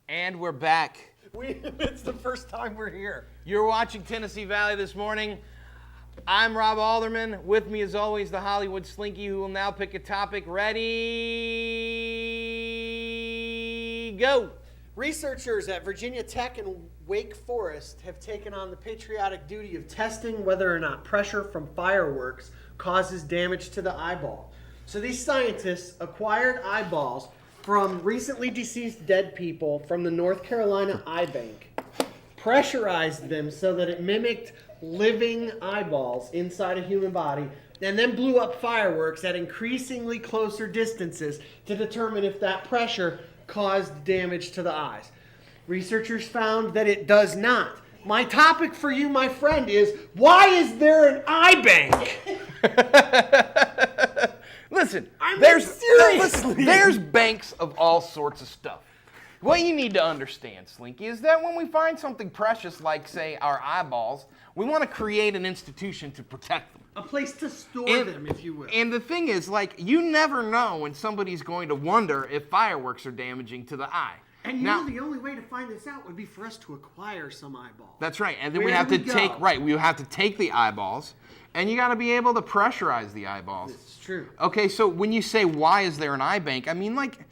And we're back. It's the first time we're here. You're watching Tennessee Valley this morning. I'm Rob Alderman. With me, as always, the Hollywood Slinky, who will now pick a topic. Ready, go. Researchers at Virginia Tech and Wake Forest have taken on the patriotic duty of testing whether or not pressure from fireworks causes damage to the eyeball. So these scientists acquired eyeballs from recently deceased dead people from the North Carolina Eye Bank, pressurized them so that it mimicked living eyeballs inside a human body, and then blew up fireworks at increasingly closer distances to determine if that pressure caused damage to the eyes. Researchers found that it does not. My topic for you, my friend, is why is there an eye bank? Listen, seriously. There's banks of all sorts of stuff. What you need to understand, Slinky, is that when we find something precious like, say, our eyeballs, we want to create an institution to protect them. A place to store them, if you will. And the thing is, like, you never know when somebody's going to wonder if fireworks are damaging to the eye. And you know the only way to find this out would be for us to acquire some eyeballs. That's right. And then we have to take the eyeballs, and you got to be able to pressurize the eyeballs. It's true. Okay, so when you say, why is there an eye bank? I mean, like,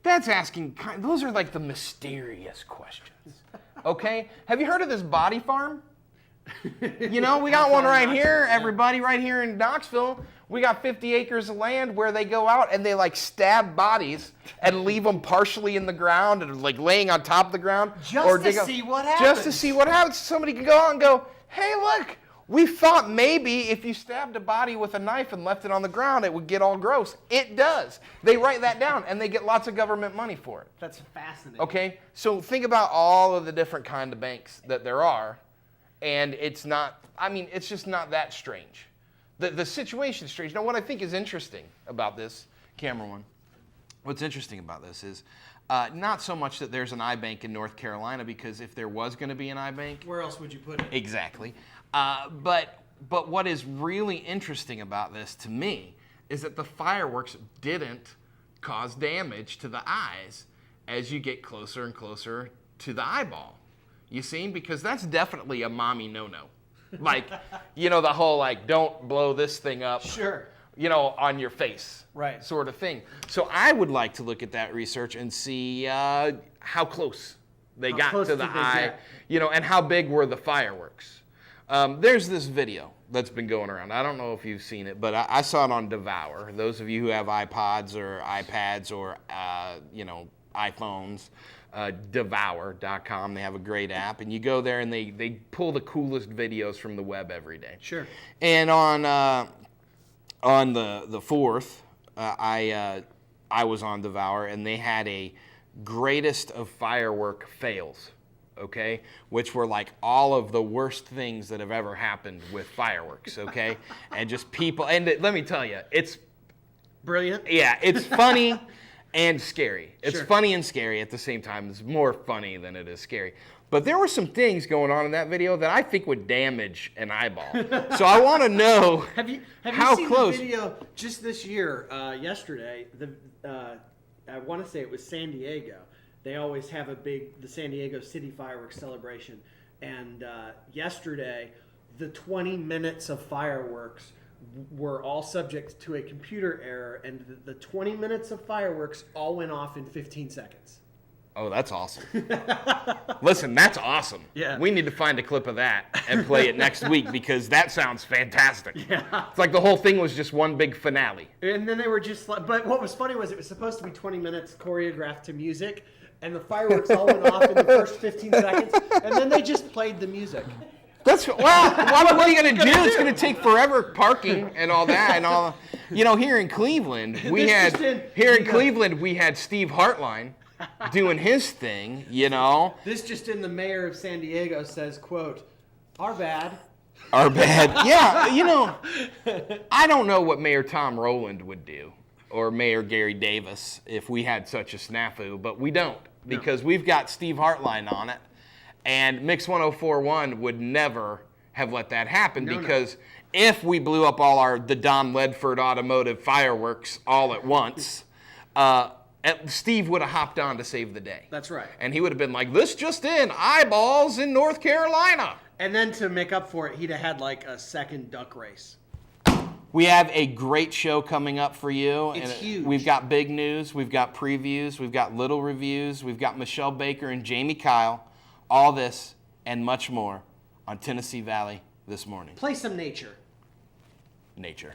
that's asking, those are like the mysterious questions. Okay? Have you heard of this body farm? You know, we got one right here, everybody, right here in Knoxville. We got 50 acres of land where they go out and they like stab bodies and leave them partially in the ground and like laying on top of the ground. Just to see what happens. Just to see what happens. Somebody can go out and go, hey, look, we thought maybe if you stabbed a body with a knife and left it on the ground, it would get all gross. It does. They write that down and they get lots of government money for it. That's fascinating. Okay, so think about all of the different kind of banks that there are. And it's not, I mean, it's just not that strange. The situation's strange. Now, what I think is interesting about this, camera one, what's interesting about this is not so much that there's an eye bank in North Carolina, because if there was going to be an eye bank. Where else would you put it? Exactly. But what is really interesting about this to me is that the fireworks didn't cause damage to the eyes as you get closer and closer to the eyeball. You see? Because that's definitely a mommy no-no. Like, you know, the whole, like, don't blow this thing up, sure, you know, on your face, right, sort of thing. So I would like to look at that research and see how close they got to the eye, you know, and how big were the fireworks. There's this video that's been going around. I don't know if you've seen it, but I saw it on Devour. Those of you who have iPods or iPads or, you know, iPhones, Devour.com. They have a great app, and you go there and they pull the coolest videos from the web every day. Sure. And on the 4th, I was on Devour, and they had a greatest of firework fails. Okay, which were like all of the worst things that have ever happened with fireworks. Okay, and just people. And let me tell you, it's brilliant. Yeah, it's funny. And scary. It's sure. Funny and scary at the same time. It's more funny than it is scary. But there were some things going on in that video that I think would damage an eyeball. So I want to know have you how seen close. The video just this year, yesterday, I want to say it was San Diego. They always have the San Diego City Fireworks celebration. And yesterday, the 20 minutes of fireworks were all subject to a computer error, and the 20 minutes of fireworks all went off in 15 seconds. Oh, that's awesome. Listen, that's awesome. Yeah. We need to find a clip of that and play it next week, because that sounds fantastic. Yeah. It's like the whole thing was just one big finale. And then they were just like, but what was funny was it was supposed to be 20 minutes choreographed to music, and the fireworks all went off in the first 15 seconds, and then they just played the music. What are you going to do? It's going to take forever parking and all that and all. You know, here in Cleveland, we had Steve Hartline doing his thing, you know. This just in, the mayor of San Diego says, quote, our bad. Our bad. Yeah, you know, I don't know what Mayor Tom Rowland would do, or Mayor Gary Davis, if we had such a snafu, but we don't, because we've got Steve Hartline on it. And Mix 1041 would never have let that happen, because if we blew up all the Don Ledford automotive fireworks all at once, Steve would have hopped on to save the day. That's right. And he would have been like, this just in, eyeballs in North Carolina. And then to make up for it, he'd have had like a second duck race. We have a great show coming up for you. It's huge. We've got big news. We've got previews. We've got little reviews. We've got Michelle Baker and Jamie Kyle. All this and much more on Tennessee Valley this morning. Play some nature. Nature.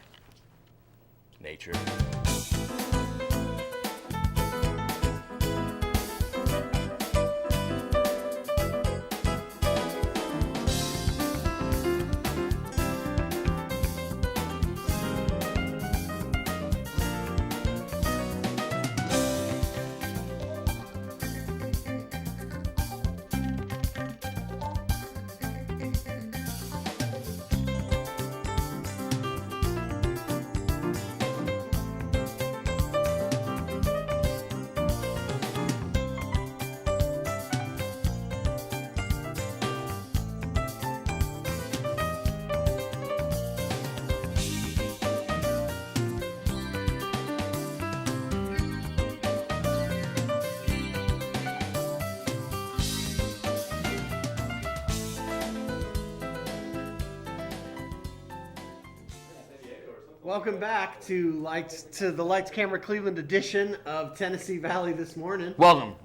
Welcome back to the Lights Camera Cleveland edition of Tennessee Valley this morning. Welcome.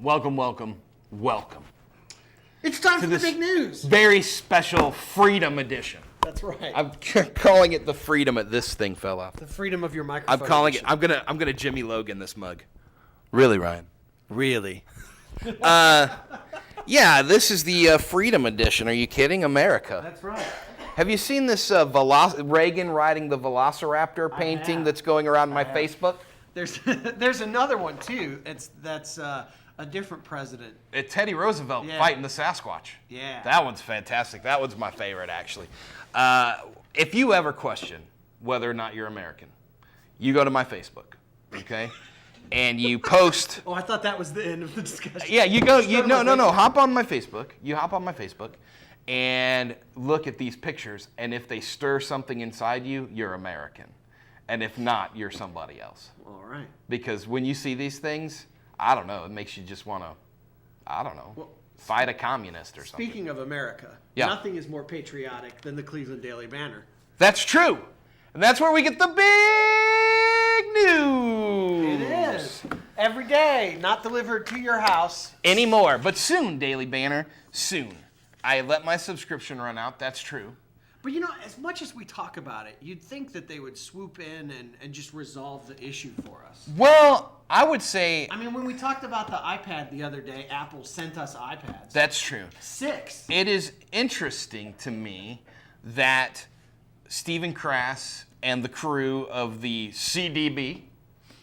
It's time for the this big news. Very special Freedom Edition. That's right. I'm calling it the freedom at this thing fell off. The freedom of your microphone. I'm calling it. I'm gonna Jimmy Logan this mug. Really, Ryan? Really? Yeah, this is the Freedom Edition. Are you kidding? America. That's right. Have you seen this Reagan riding the Velociraptor painting that's going around my Facebook? There's another one too. That's a different president. It's Teddy Roosevelt fighting the Sasquatch. Yeah. That one's fantastic. That one's my favorite, actually. If you ever question whether or not you're American, you go to my Facebook, okay? And you post. Oh, I thought that was the end of the discussion. Yeah, you go. No. Hop on my Facebook. You hop on my Facebook, and look at these pictures. And if they stir something inside you, you're American. And if not, you're somebody else. All right. Because when you see these things, I don't know. It makes you just want to, fight a communist or something. Speaking of America, nothing is more patriotic than the Cleveland Daily Banner. That's true. And that's where we get the big news. It is. Every day, not delivered to your house. Anymore. But soon, Daily Banner, soon. I let my subscription run out. That's true. But you know, as much as we talk about it, you'd think that they would swoop in and just resolve the issue for us. Well, I would say... I mean, when we talked about the iPad the other day, Apple sent us iPads. That's true. 6. It is interesting to me that Stephen Krass and the crew of the CDB,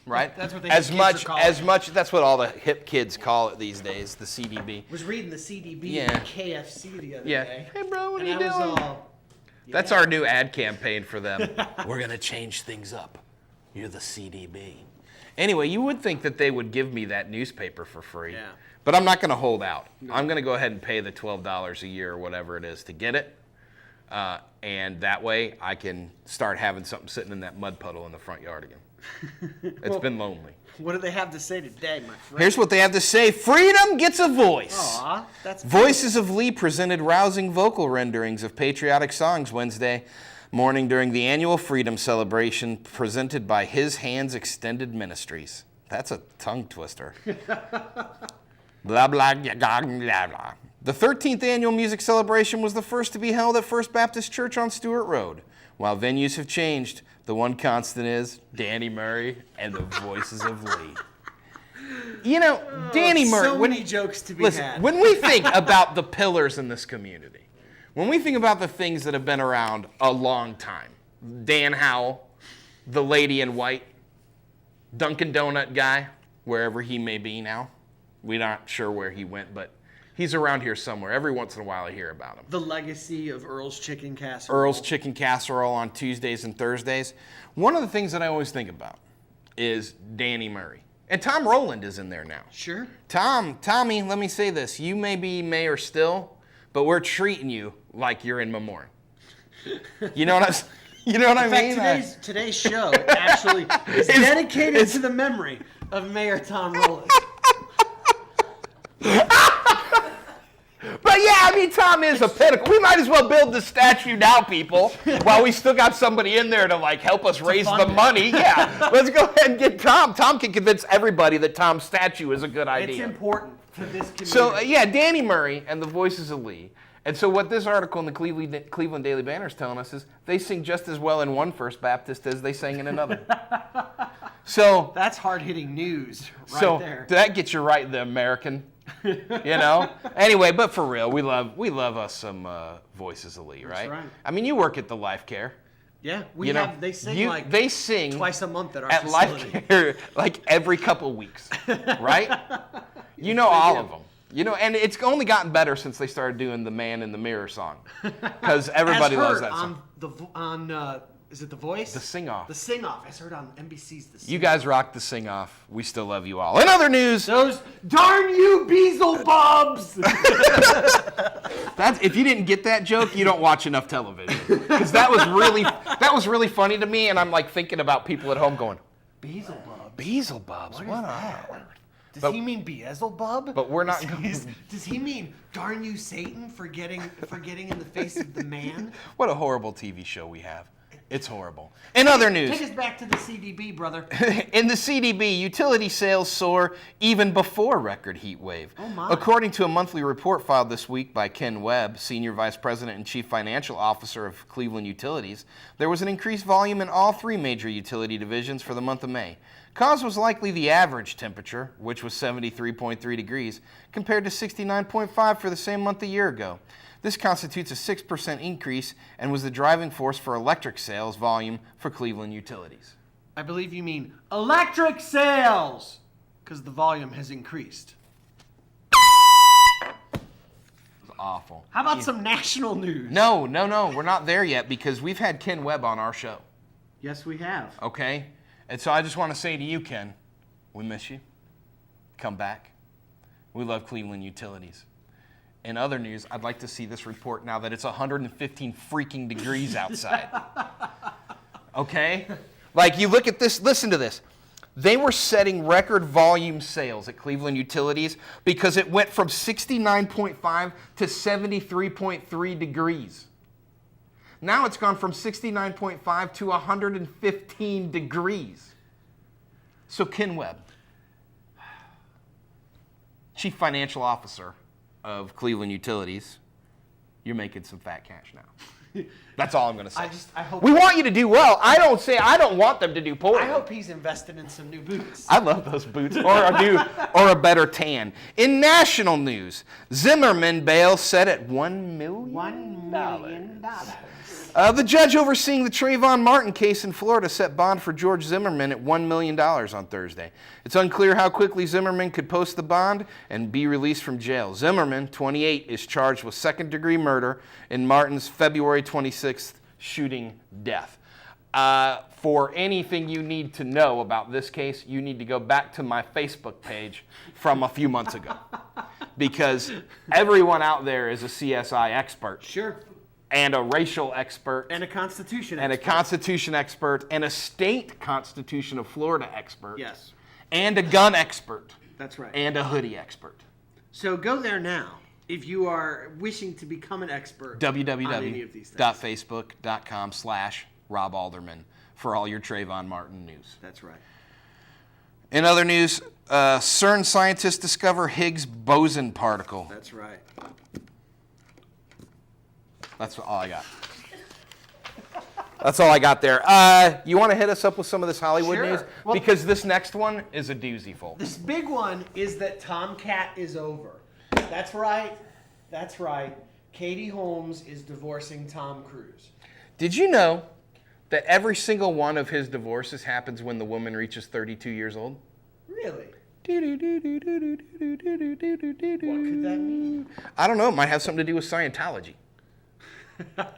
right? That's what they as much. That's what all the hip kids call it these days. The CDB. Was reading the CDB Yeah. at KFC the other day. Hey, bro, what are And you I doing? was all, That's our new ad campaign for them. We're gonna change things up. You're the CDB. Anyway, you would think that they would give me that newspaper for free. Yeah. But I'm not gonna hold out. No. I'm gonna go ahead and pay the $12 a year or whatever it is to get it. And that way I can start having something sitting in that mud puddle in the front yard again. It's been lonely. What do they have to say today, my friend? Here's what they have to say. Freedom gets a voice. Aw, that's Voices of Lee presented rousing vocal renderings of patriotic songs Wednesday morning during the annual Freedom Celebration presented by His Hands Extended Ministries. That's a tongue twister. Blah, blah, blah, blah, blah. The 13th annual music celebration was the first to be held at First Baptist Church on Stewart Road. While venues have changed, the one constant is Danny Murray and the Voices of Lee. You know, Danny Murray. So many jokes to be had. When we think about the pillars in this community, when we think about the things that have been around a long time, Dan Howell, the lady in white, Dunkin' Donut guy, wherever he may be now. We're not sure where he went, but he's around here somewhere. Every once in a while I hear about him. The legacy of Earl's Chicken Casserole. Earl's Chicken Casserole on Tuesdays and Thursdays. One of the things that I always think about is Danny Murray. And Tom Rowland is in there now. Sure. Tommy, let me say this. You may be mayor still, but we're treating you like you're in memoriam. You know what I mean? In fact, today's show actually is dedicated to the memory of Mayor Tom Rowland. But yeah, I mean, Tom is a pinnacle. We might as well build the statue now, people, while we still got somebody in there to like help us raise the money. Yeah, let's go ahead and get Tom. Tom can convince everybody that Tom's statue is a good idea. It's important to this community. So yeah, Danny Murray and the Voices of Lee. And so what this article in the Cleveland Daily Banner is telling us is they sing just as well in one First Baptist as they sang in another. So that's hard-hitting news right there. That gets you right, the American. You know. Anyway, but for real, we love us some Voices of Lee, right? That's right. I mean, you work at the Life Care. Yeah, they sing twice a month at our facility. Life Care like every couple weeks, right? You know all of them. You know, and it's only gotten better since they started doing the Man in the Mirror song, because everybody loves that song. Is it The Voice? The Sing Off. The Sing Off. As heard on NBC's The Sing Off. You guys rock the Sing Off. We still love you all. In other news, those darn you Beelzebubs. If you didn't get that joke, you don't watch enough television. Because that was really funny to me, and I'm like thinking about people at home going, Beelzebubs. Beelzebubs. What on? Does he mean Beelzebub? But we're not. Does he mean darn you Satan for getting in the face of the man? What a horrible TV show we have. It's horrible. In other news. Take us back to the CDB, brother. In the CDB, utility sales soar even before record heat wave. Oh my. According to a monthly report filed this week by Ken Webb, Senior Vice President and Chief Financial Officer of Cleveland Utilities, there was an increased volume in all three major utility divisions for the month of May. Cause was likely the average temperature, which was 73.3 degrees, compared to 69.5 for the same month a year ago. This constitutes a 6% increase and was the driving force for electric sales volume for Cleveland Utilities. I believe you mean electric sales, because the volume has increased. It's awful. How about some national news? No, we're not there yet because we've had Ken Webb on our show. Yes, we have. Okay? And so I just want to say to you, Ken, we miss you. Come back. We love Cleveland Utilities. In other news, I'd like to see this report now that it's 115 freaking degrees outside. Okay? Like, you look at this, listen to this. They were setting record volume sales at Cleveland Utilities because it went from 69.5 to 73.3 degrees. Now it's gone from 69.5 to 115 degrees. So Ken Webb, Chief Financial Officer of Cleveland Utilities, you're making some fat cash now. That's all I'm going to say. I hope we want you to do well. I don't want them to do poorly. I hope he's invested in some new boots. I love those boots, or a better tan. In national news, Zimmerman bail set at $1 million. $1 million. The judge overseeing the Trayvon Martin case in Florida set bond for George Zimmerman at $1 million on Thursday. It's unclear how quickly Zimmerman could post the bond and be released from jail. Zimmerman, 28, is charged with second-degree murder in Martin's February 26th shooting death. For anything you need to know about this case, you need to go back to my Facebook page from a few months ago. Because everyone out there is a CSI expert. Sure. And a racial expert. And a constitution expert. And a constitution expert. And a state constitution of Florida expert. Yes. And a gun expert. That's right. And a hoodie expert. So go there now if you are wishing to become an expert on any of these things. www.facebook.com/Rob Alderman for all your Trayvon Martin news. That's right. In other news, CERN scientists discover Higgs boson particle. That's right. That's all I got. That's all I got there. You want to hit us up with some of this Hollywood news? Well, because this next one is a doozy, folks. This big one is that Tomcat is over. That's right. That's right. Katie Holmes is divorcing Tom Cruise. Did you know that every single one of his divorces happens when the woman reaches 32 years old? Really? What could that mean? I don't know. It might have something to do with Scientology.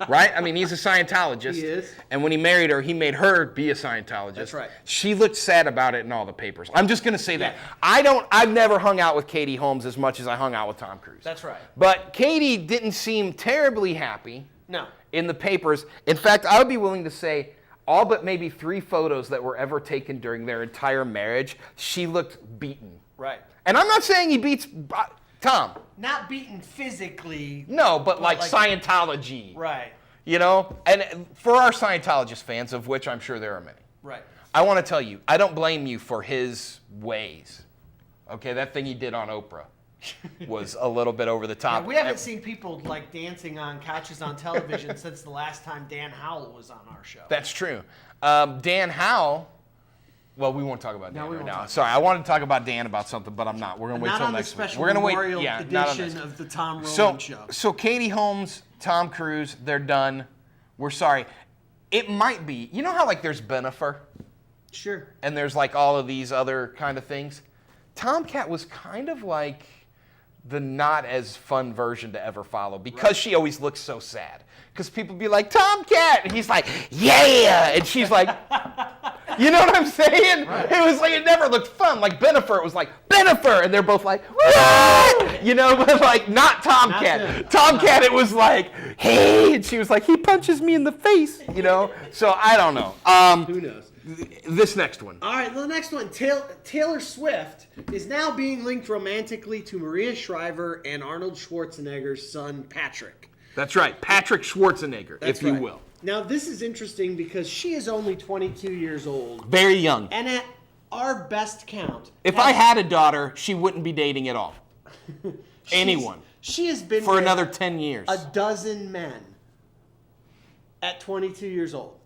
Right? I mean, he's a Scientologist. He is. And when he married her, he made her be a Scientologist. That's right. She looked sad about it in all the papers. I'm just going to say that. I've never hung out with Katie Holmes as much as I hung out with Tom Cruise. That's right. But Katie didn't seem terribly happy. No. In the papers. In fact, I would be willing to say all but maybe 3 photos that were ever taken during their entire marriage, she looked beaten. Right. And I'm not saying he beats Tom. Not beaten physically. No, but like Scientology. Right. You know? And for our Scientologist fans, of which I'm sure there are many. Right. I want to tell you, I don't blame you for his ways. Okay, that thing he did on Oprah was a little bit over the top. Yeah, we haven't seen people like dancing on couches on television since the last time Dan Howell was on our show. That's true. Dan Howell, well, we won't talk about Dan right now. Sorry, I wanted to talk about Dan about something, but I'm not. We're going to wait till next week. We're going to wait. Yeah, not on this. Of the Tom Rowland show. So Katie Holmes, Tom Cruise, they're done. We're sorry. It might be. You know how like there's Bennifer? Sure. And there's like all of these other kind of things. Tomcat was kind of like the not as fun version to ever follow because she always looks so sad. Because people be like, Tomcat! And he's like, yeah! And she's like, you know what I'm saying? Right. It was like, it never looked fun. Like Bennifer, it was like, Bennifer! And they're both like, what? You know, but like, not Tomcat. Tomcat, it was like, hey! And she was like, he punches me in the face, you know? So I don't know. Who knows? This next one. All right, the next one. Taylor Swift is now being linked romantically to Maria Shriver and Arnold Schwarzenegger's son, Patrick. That's right, Patrick Schwarzenegger, if you will. Now, this is interesting because she is only 22 years old. Very young. And at our best count... If I had a daughter, she wouldn't be dating at all. Anyone. She has been for another 10 years. A dozen men at 22 years old.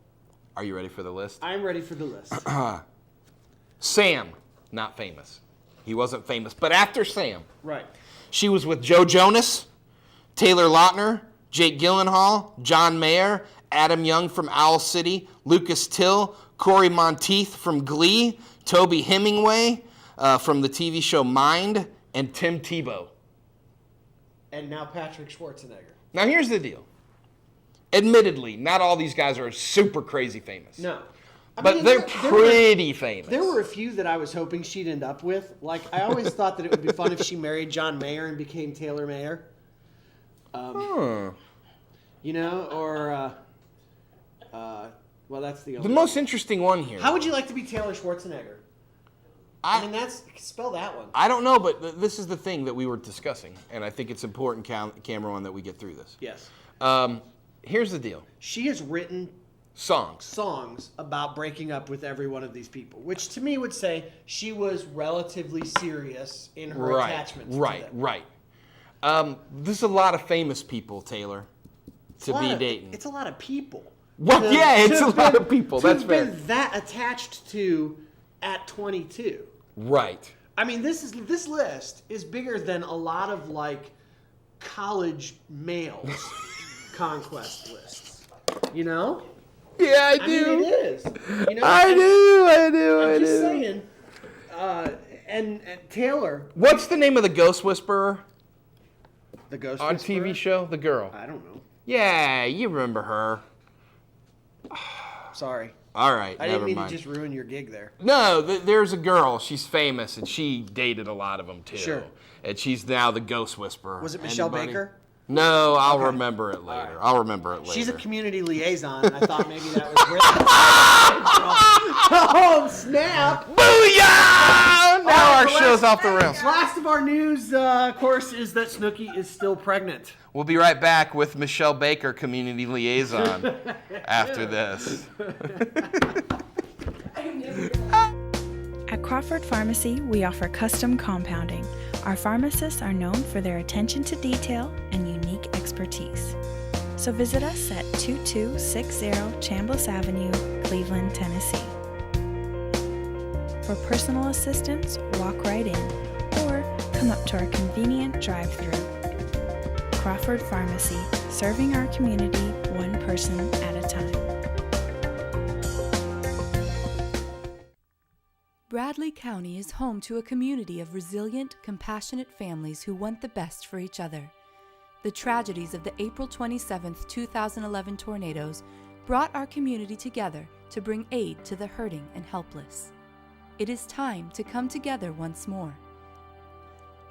Are you ready for the list? I'm ready for the list. Sam, not famous. He wasn't famous. But after Sam, right, she was with Joe Jonas, Taylor Lautner, Jake Gyllenhaal, John Mayer, Adam Young from Owl City, Lucas Till, Corey Monteith from Glee, Toby Hemingway from the TV show Mind, and Tim Tebow. And now Patrick Schwarzenegger. Now here's the deal. Admittedly, not all these guys are super crazy famous. No. But they're pretty famous. There were a few that I was hoping she'd end up with. Like, I always thought that it would be fun if she married John Mayer and became Taylor Mayer. You know, or, well, that's the only The most interesting one here. How would you like to be Taylor Schwarzenegger? I mean, spell that one. I don't know, but this is the thing that we were discussing, and I think it's important, Cameron, that we get through this. Yes. Here's the deal. She has written songs about breaking up with every one of these people, which to me would say she was relatively serious in her attachment to them. Right. There's a lot of famous people, Taylor, to be dating. It's a lot of people. Well, it's a lot of people. That's fair. To have been that attached to at 22. Right. I mean, this list is bigger than a lot of like college males conquest lists. You know? Yeah, I do. I mean, it is. You know? I do. I'm just saying. And Taylor. What's the name of the Ghost Whisperer? The Ghost on Whisperer? TV show? The girl. I don't know. Yeah, you remember her. Sorry. All right, I didn't mean to just ruin your gig there. No, there's a girl. She's famous, and she dated a lot of them, too. Sure. And she's now the Ghost Whisperer. Was it Michelle Baker? No, I'll remember it later. Right. I'll remember it later. She's a community liaison, and I thought maybe that was where Oh, snap! Booyah! Now our show's off the rails. Last of our news, of course, is that Snooki is still pregnant. We'll be right back with Michelle Baker, community liaison, after this. At Crawford Pharmacy, we offer custom compounding. Our pharmacists are known for their attention to detail and unique expertise. So visit us at 2260 Chambliss Avenue, Cleveland, Tennessee. For personal assistance, walk right in or come up to our convenient drive-thru. Crawford Pharmacy, serving our community one person at a time. Bradley County is home to a community of resilient, compassionate families who want the best for each other. The tragedies of the April 27, 2011 tornadoes brought our community together to bring aid to the hurting and helpless. It is time to come together once more.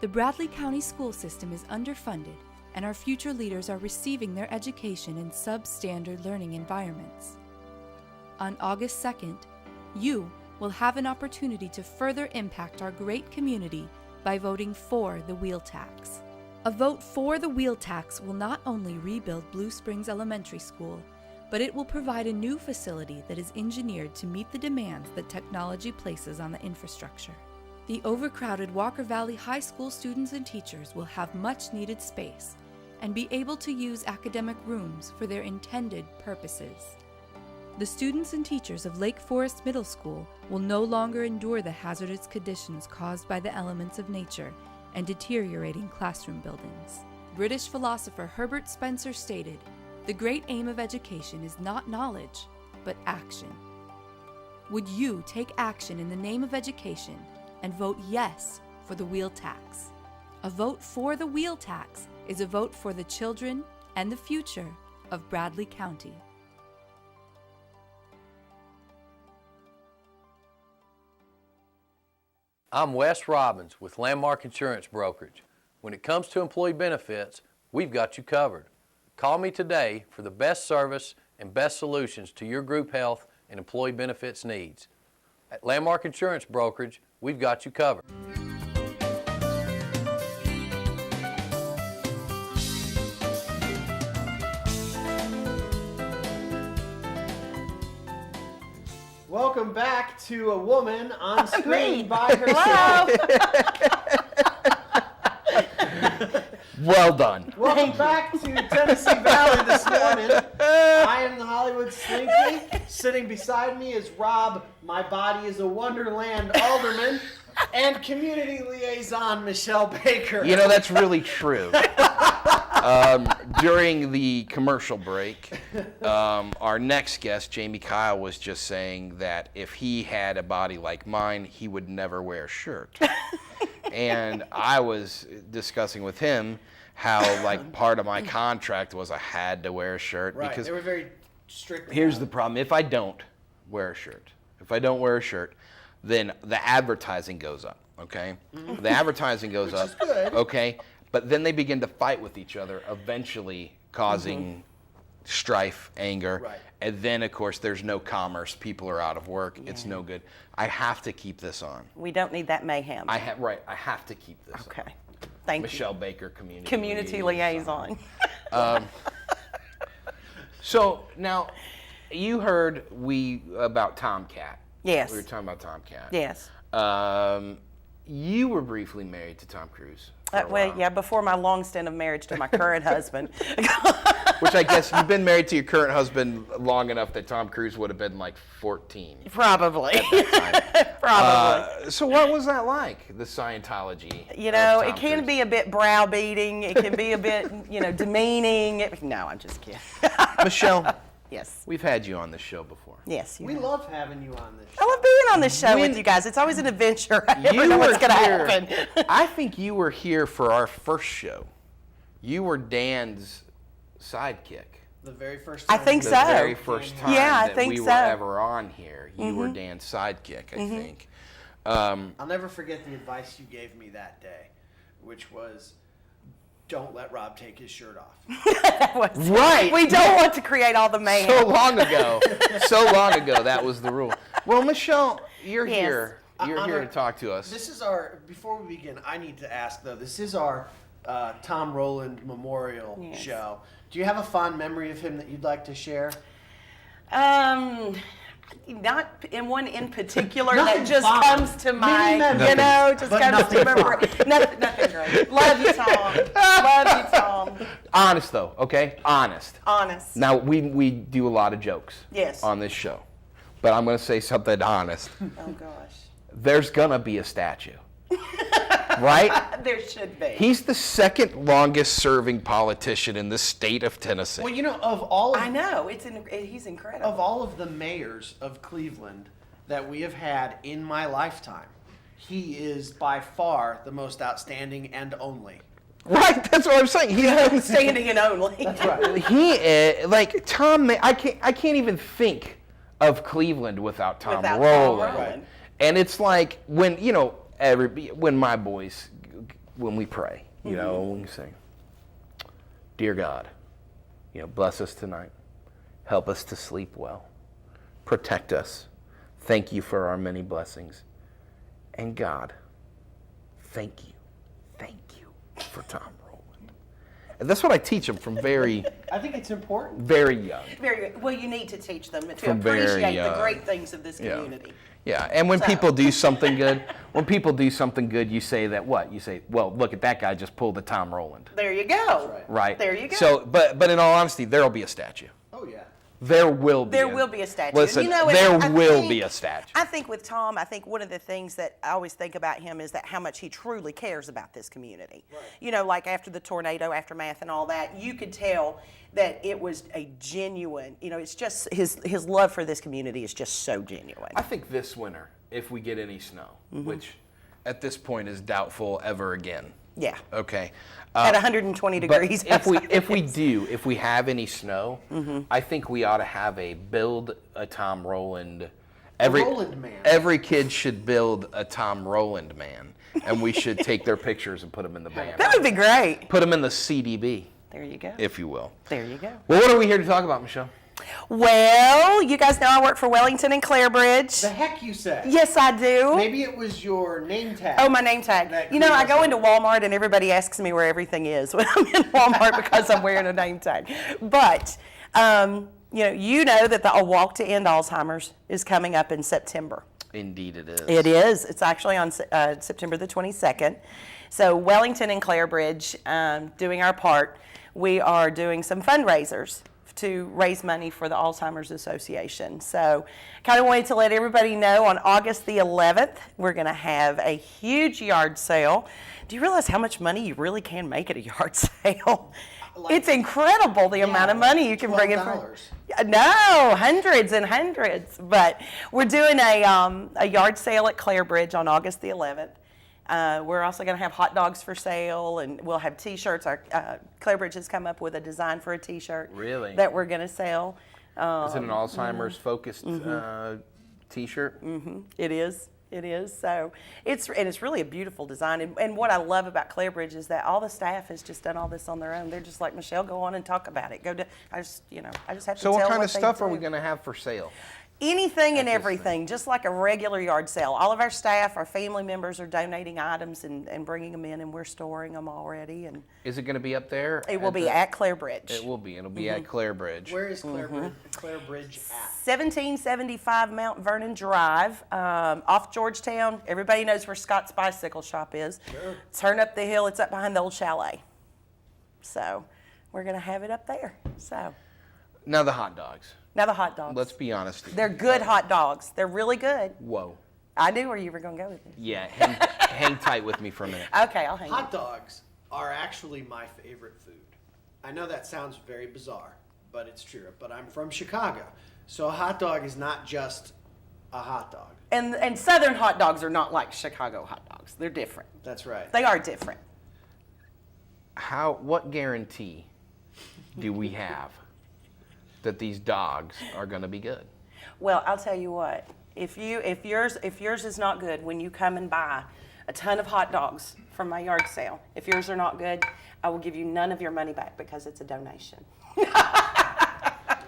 The Bradley County school system is underfunded, and our future leaders are receiving their education in substandard learning environments. On August 2nd, you will have an opportunity to further impact our great community by voting for the wheel tax. A vote for the wheel tax will not only rebuild Blue Springs Elementary School, but it will provide a new facility that is engineered to meet the demands that technology places on the infrastructure. The overcrowded Walker Valley High School students and teachers will have much needed space and be able to use academic rooms for their intended purposes. The students and teachers of Lake Forest Middle School will no longer endure the hazardous conditions caused by the elements of nature and deteriorating classroom buildings. British philosopher Herbert Spencer stated, "The great aim of education is not knowledge, but action." Would you take action in the name of education and vote yes for the wheel tax? A vote for the wheel tax is a vote for the children and the future of Bradley County. I'm Wes Robbins with Landmark Insurance Brokerage. When it comes to employee benefits, we've got you covered. Call me today for the best service and best solutions to your group health and employee benefits needs. At Landmark Insurance Brokerage, we've got you covered. Welcome back to A Woman on Screen by Herself. Well done. Welcome back to Tennessee Valley this morning. I am the Hollywood Slinky. Sitting beside me is Rob, my body is a Wonderland alderman, and community liaison Michelle Baker. You know, that's really true. During the commercial break, our next guest, Jamie Kyle, was just saying that if he had a body like mine, he would never wear a shirt. And I was discussing with him how, like, part of my contract was I had to wear a shirt. Right, because they were very strict. here's the problem. If I don't wear a shirt, then the advertising goes up, okay? Mm-hmm. The advertising goes up, is good. okay? But then they begin to fight with each other, eventually causing strife, anger. Right. And then, of course, there's no commerce. People are out of work. It's no good. I have to keep this on. We don't need that mayhem. I have to keep this on. Okay. Thank Michelle Baker, Community liaison. So now, you heard about Tomcat. Yes. We were talking about Tomcat. Yes. You were briefly married to Tom Cruise. For a Well, while. yeah, before my long stint of marriage to my current husband. Which I guess you've been married to your current husband long enough that Tom Cruise would have been like 14. Probably. Time. Probably. So what was that like, the Scientology? You know, of it Tom can Cruise? be a bit browbeating. It can be a bit, demeaning. No, I'm just kidding. Michelle, Yes. we've had you on this show before. Yes. You We have. love having you on this I show. love being on this show When- with you guys. It's always an adventure. I never You know were what's going to here. happen. I think you were here for our first show. You were Dan's sidekick. The very first I time. think The so. very first time Yeah, I that think we were so. ever on here, you were Dan's sidekick, I think. I'll never forget the advice you gave me that day, which was, don't let Rob take his shirt off. Right. We don't want to create all the mayhem. So long ago, that was the rule. Well, Michelle, you're Yes. here. You're On here our- to talk to us. This is our, before we begin, I need to ask though, this is our Tom Rowland Memorial Yes. show. Do you have a fond memory of him that you'd like to share? Not in one in particular Nothing that just fond. comes to mind. memories, Just but comes nothing to memory. Nothing great. Love you, Tom. Love you, Tom. Honest though, okay? Honest. Honest. Now we do a lot of jokes Yes. on this show, but I'm going to say something honest. Oh gosh. There's going to be a statue, right? There should be. He's the second longest serving politician in the state of Tennessee. Well, you know, of all of, I know. He's incredible. of all of the mayors of Cleveland that we have had in my lifetime, he is by far the most outstanding and only. Right, that's what I'm saying. He's Standing and only. like Tom. I can't even think of Cleveland without Tom Without Tom Rowland. Rowland. And it's like when when my boys, when we pray, when we sing, "Dear God, bless us tonight, help us to sleep well, protect us. Thank you for our many blessings. And God, thank you for Tom Rowland. And that's what I teach them from I think it's important. very young. Very good. Well, you need to teach them to From very appreciate the young. great things of this community. Yeah, and when people do something good, you say that what? You say, well, look at that guy just pulled the Tom Rowland. There you go. Right. There you go. So, but in all honesty, there'll be a statue. Oh, yeah. There will be. There will be a statue. Listen, You know, and there I will think- be a statue. I think with Tom, I think one of the things that I always think about him is that how much he truly cares about this community. Right. You know, like after the tornado aftermath and all that, you could tell that it was a genuine, you know, it's just his love for this community is just so genuine. I think this winter, if we get any snow, Mm-hmm. which at this point is doubtful ever again. Yeah. Okay. At 120 But degrees. if we have any snow, Mm-hmm. I think we ought to have a build a Tom Rowland. Rowland man. Every kid should build a Tom Rowland man, and we should take their pictures and put them in the band. That would be great. Put them in the CDB, There you go. if you will. There you go. Well, what are we here to talk about, Michelle? Well, you guys know I work for Wellington and Clarebridge. The heck you said. Yes, I do. Maybe it was your name tag. Oh, my name tag. That You know, I go clues into Walmart and everybody asks me where everything is when I'm in Walmart because I'm wearing a name tag. But, you know that the Walk to End Alzheimer's is coming up in September. Indeed, it is. It is. It's actually on September the 22nd. So Wellington and Clarebridge, doing our part, we are doing some fundraisers to raise money for the Alzheimer's Association. So kind of wanted to let everybody know on August the 11th, we're going to have a huge yard sale. Do you realize how much money you really can make at a yard sale? It's incredible the amount of money you can bring in. $12. No, hundreds and hundreds. But we're doing a yard sale at Clarebridge on August the 11th. We're also going to have hot dogs for sale, and we'll have T-shirts. Our Clarebridge has come up with a design for a T-shirt Really? that we're going to sell. Is it an Alzheimer's focused T-shirt? It is. It is. So it's really a beautiful design. And what I love about Clarebridge is that all the staff has just done all this on their own. They're just like, Michelle, go on and talk about it. I just have to So tell what kind of they stuff are we do. going to have for sale? Anything and this everything, just like a regular yard sale. All of our staff, our family members are donating items and bringing them in, and we're storing them already. And Is it going to be up there? it will be at Clarebridge. It will be. It'll be at Clarebridge. Where is Clarebridge at? 1775 Mount Vernon Drive, off Georgetown. Everybody knows where Scott's Bicycle Shop is. Sure. Turn up the hill, it's up behind the old chalet. So we're going to have it up there. So Now the hot dogs. now the hot dogs. Let's be honest. They're good hot dogs. They're really good. Whoa. I knew where you were going to go with this. Yeah, hang tight with me for a minute. Okay, I'll hang Hot on. dogs are actually my favorite food. I know that sounds very bizarre, but it's true. But I'm from Chicago, so a hot dog is not just a hot dog. And Southern hot dogs are not like Chicago hot dogs. They're different. That's right. They are different. What guarantee do we have that these dogs are going to be good? Well, I'll tell you what. If yours is not good, when you come and buy a ton of hot dogs from my yard sale, if yours are not good, I will give you none of your money back because it's a donation.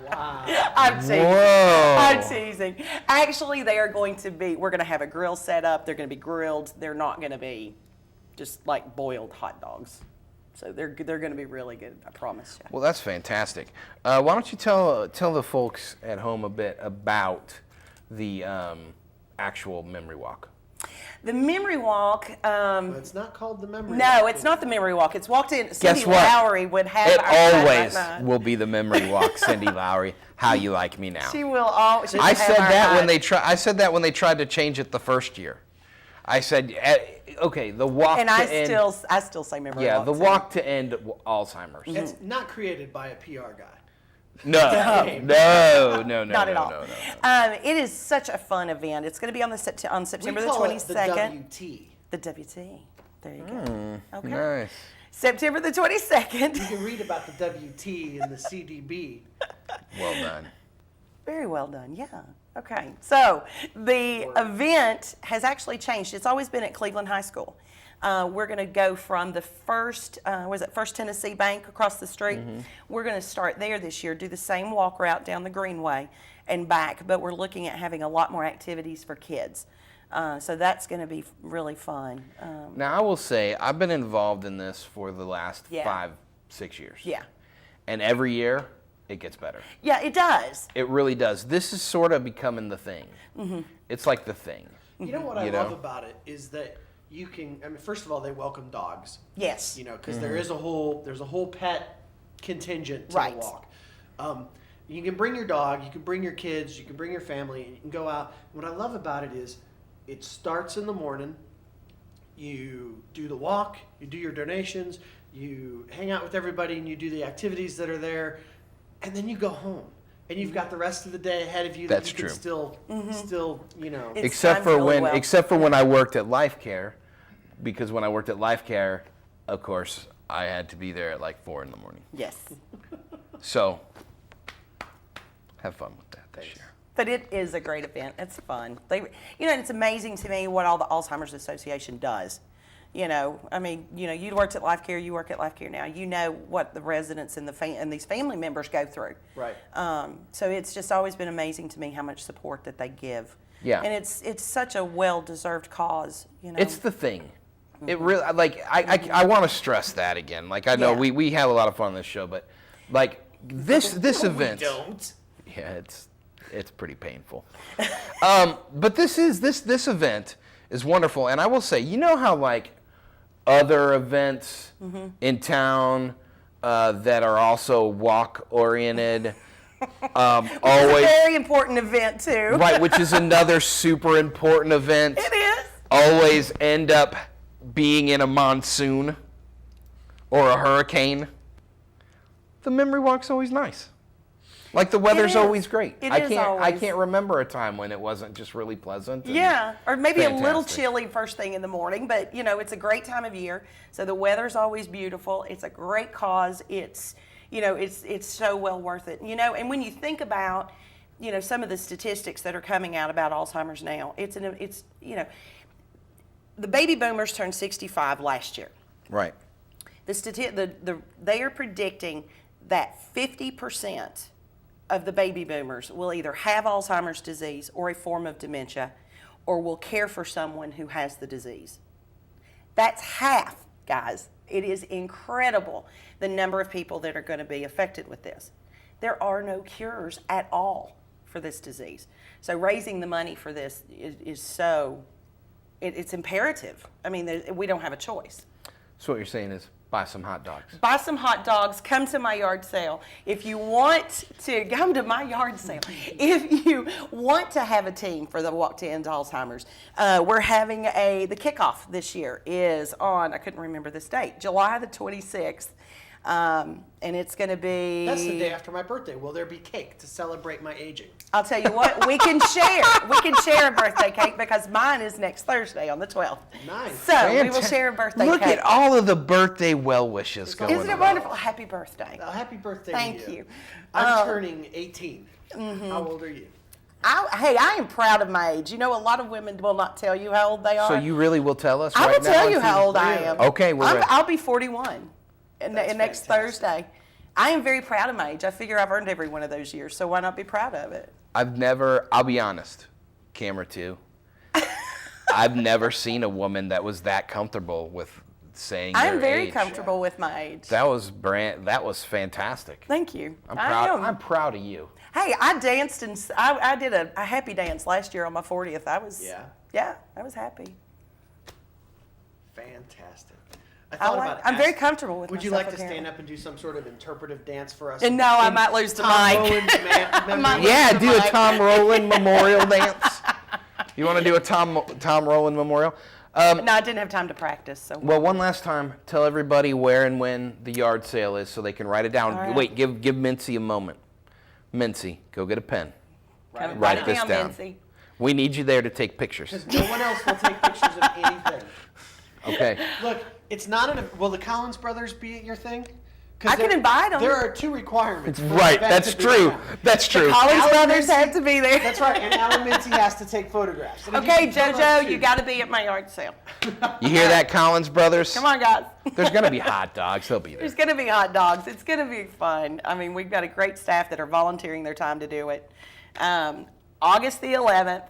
Wow. I'm teasing. Whoa. I'm teasing. Actually, we're going to have a grill set up. They're going to be grilled. They're not going to be just like boiled hot dogs. So they're going to be really good, I promise you. Well, that's fantastic. Why don't you tell the folks at home a bit about the actual memory walk? The memory walk. But it's not called the memory. No, walk. it's not the memory walk. It's walked in. Cindy Guess what? Lowry would have. It our always night. will be the memory walk, Cindy Lowry. How you like me now? She will always. I said that when they I said that when they tried to change it the first year. I said, okay, the walk And to I end. still say memory Yeah, walk. the walk to end Mm-hmm. Alzheimer's. It's not created by a PR guy. No. Not at all. It is such a fun event. It's going to be on September the 22nd. WT. The WT. There you go. Okay. Nice. September the 22nd. You can read about the WT in the CDB. Well done. Very well done, yeah. Okay, so the event has actually changed. It's always been at Cleveland High School. We're going to go from the First Tennessee Bank across the street. We're going to start there this year, do the same walk route down the Greenway and back, but we're looking at having a lot more activities for kids. So that's going to be really fun. Now, I will say, I've been involved in this for the last 5-6 years. Yeah. And every year, it gets better. Yeah, it does. It really does. This is sort of becoming the thing. It's like the thing. You know what I love about it is that you can. I mean, first of all, they welcome dogs. Yes. You know, because there's a whole pet contingent to Right. the walk. You can bring your dog, you can bring your kids, you can bring your family, and you can go out. What I love about it is, it starts in the morning. You do the walk, you do your donations, you hang out with everybody, and you do the activities that are there, and then you go home. And you've got the rest of the day ahead of you. That's that you true. Can still, you know. It's Except timed really well. when I worked at Life Care, because when I worked at Life Care, of course, I had to be there at like 4 in the morning. Yes. So, have fun with that this year. But it is a great event. It's fun. And it's amazing to me what all the Alzheimer's Association does. You know, I mean, you worked at Life Care, you work at Life Care now. You know what the residents and and these family members go through. Right. So it's just always been amazing to me how much support that they give. Yeah. And it's such a well-deserved cause. You know. It's the thing. It really, like, I want to stress that again. Like, I know Yeah. we have a lot of fun on this show, but like this event. Don't. Yeah, it's pretty painful. But this event is wonderful, and I will say, you know how like other events in town that are also walk oriented, It's always a very important event too. right, which is another super important event. It is. Always end up being in a monsoon or a hurricane. The memory walk's always nice. Like the weather's is. always great. It I is can't always. remember a time when it wasn't just really pleasant. and Yeah, or maybe a little fantastic. chilly first thing in the morning, but it's a great time of year. So the weather's always beautiful. It's a great cause. It's so well worth it. And when you think about, some of the statistics that are coming out about Alzheimer's now, the baby boomers turned 65 last year. Right. They are predicting that 50% of the baby boomers will either have Alzheimer's disease or a form of dementia, or will care for someone who has the disease. That's half, guys. It is incredible the number of people that are going to be affected with this. There are no cures at all for this disease. So raising the money for this it's imperative. I mean, we don't have a choice. So what you're saying is buy some hot dogs. Buy some hot dogs, come to my yard sale. If you want to come to my yard sale, if you want to have a team for the Walk to End Alzheimer's, we're having the kickoff this year is on, I couldn't remember this date, July the 26th. And it's going to be... That's the day after my birthday. Will there be cake to celebrate my aging? I'll tell you what, we can share. We can share a birthday cake because mine is next Thursday on the 12th. Nice. So we will share a birthday Look cake. at all of the birthday well wishes going on. Isn't it wonderful? Happy birthday. Happy birthday Thank to you. I'm turning 18. How old are you? I am proud of my age. A lot of women will not tell you how old they are. So you really will tell us I right will now? tell you how old I am. Okay, we're ready. I'll be 41 next fantastic. Thursday. I am very proud of my age. I figure I've earned every one of those years, so why not be proud of it? I'll be honest, camera too. I've never seen a woman that was that comfortable with saying their I'm very age. comfortable with my age. That was fantastic. Thank you. I'm proud. I am. I'm proud of you. Hey, I danced and I did a happy dance last year on my 40th. Yeah, I was happy. Fantastic. I thought about I'm very asking, comfortable with would you myself, like to stand apparently. up and do some sort of interpretive dance for us? And no, I might lose the Tom mic. Rowland's memory? Yeah, do a Tom Rowland memorial dance. You want to do a Tom Rowland memorial? No, I didn't have time to practice. So. Well, one last time, tell everybody where and when the yard sale is so they can write it down. All right. Wait, give Mincy a moment. Mincy, go get a pen. Write it this down, down. Nancy. We need you there to take pictures. Because no one else will take pictures of anything. Okay. Look, it's not will the Collins brothers be at your thing? I can invite them. There are 2 requirements. for an Right, event that's to be true. found. That's true. Collins Alan brothers Mincy- have to be there. That's right, and Alan Mincy has to take photographs. And if Okay, you can come JoJo, up you too. got to be at my yard sale. You hear that, Collins brothers? Come on, guys. There's going to be hot dogs. They'll be there. There's going to be hot dogs. It's going to be fun. I mean, we've got a great staff that are volunteering their time to do it. August the 11th,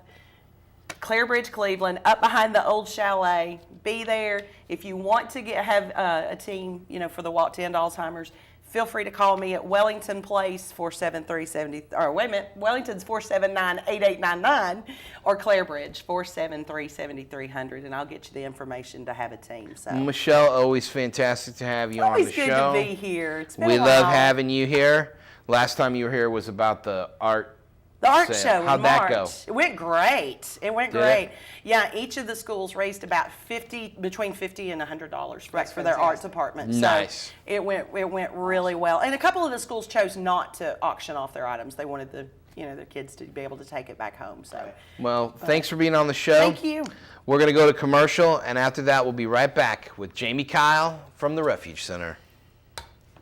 Clarebridge, Cleveland, up behind the old chalet. Be there. If you want to have a team, for the Walk to End Alzheimer's, feel free to call me at Wellington Place 47370. Or wait a minute, Wellington's 479-8899, or Clarebridge 473-7300, and I'll get you the information to have a team. So Michelle, always fantastic to have you on always the good show. to be here. It's been We a love while. having you here. Last time you were here was about the art. The art sale. show in How'd March. that go? It went great. It went Did great. it? Yeah, each of the schools raised about between $50 and $100 for their art department. Nice. So it went really well. And a couple of the schools chose not to auction off their items. They wanted their kids to be able to take it back home. So Well, thanks for being on the show. thank you. We're going to go to commercial, and after that, we'll be right back with Jamie Kyle from the Refuge Center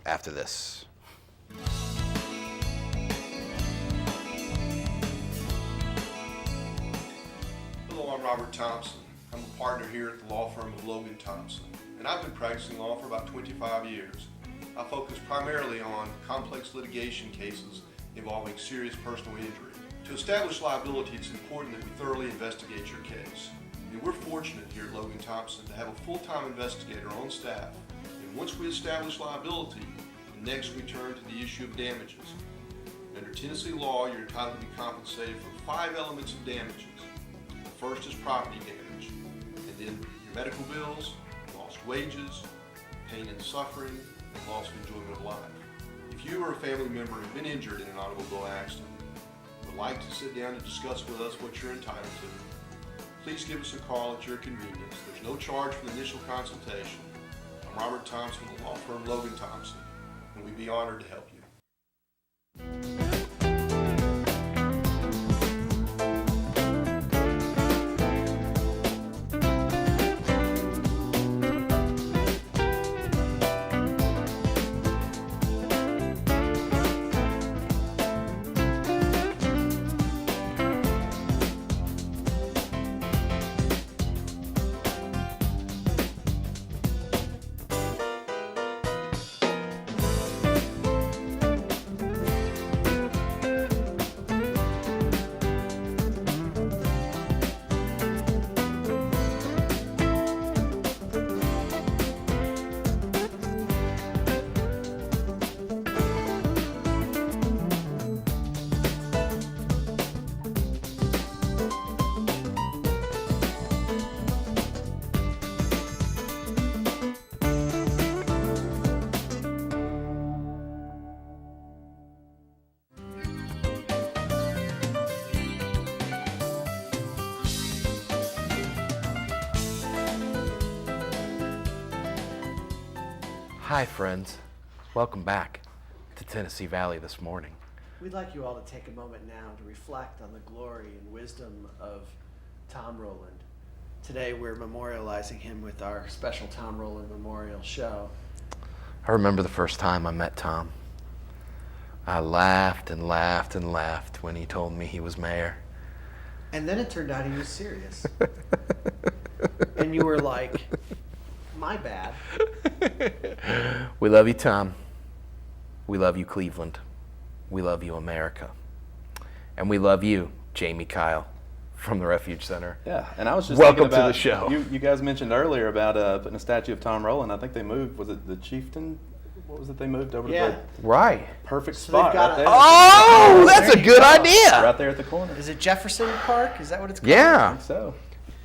after this. Hello, I'm Robert Thompson. I'm a partner here at the law firm of Logan Thompson, and I've been practicing law for about 25 years. I focus primarily on complex litigation cases involving serious personal injury. To establish liability, it's important that we thoroughly investigate your case. And we're fortunate here at Logan Thompson to have a full-time investigator on staff, and once we establish liability, next we turn to the issue of damages. Under Tennessee law, you're entitled to be compensated for 5 elements of damages. The first is property damage, and then your medical bills, lost wages, pain and suffering, and loss of enjoyment of life. If you or a family member have been injured in an automobile accident and would like to sit down and discuss with us what you're entitled to, please give us a call at your convenience. There's no charge for the initial consultation. I'm Robert Thompson, the law firm Logan Thompson, and we'd be honored to help you. Hi, friends. Welcome back to Tennessee Valley this morning. We'd like you all to take a moment now to reflect on the glory and wisdom of Tom Rowland. Today we're memorializing him with our special Tom Rowland Memorial Show. I remember the first time I met Tom. I laughed and laughed and laughed when he told me he was mayor. And then it turned out he was serious. And you were like, my bad. We love you, Tom. We love you, Cleveland. We love you, America. And we love you, Jamie Kyle from the Refuge Center. Yeah, and I was just Welcome thinking about, to the show. You guys mentioned earlier about putting a statue of Tom Rowland. I think they moved, was it the Chieftain? What was it they moved over Yeah. to the Right. perfect So they've spot got right a- there? Oh, that's a good idea. Right there at the corner. Is it Jefferson Park? Is that what it's called? I Yeah. think so.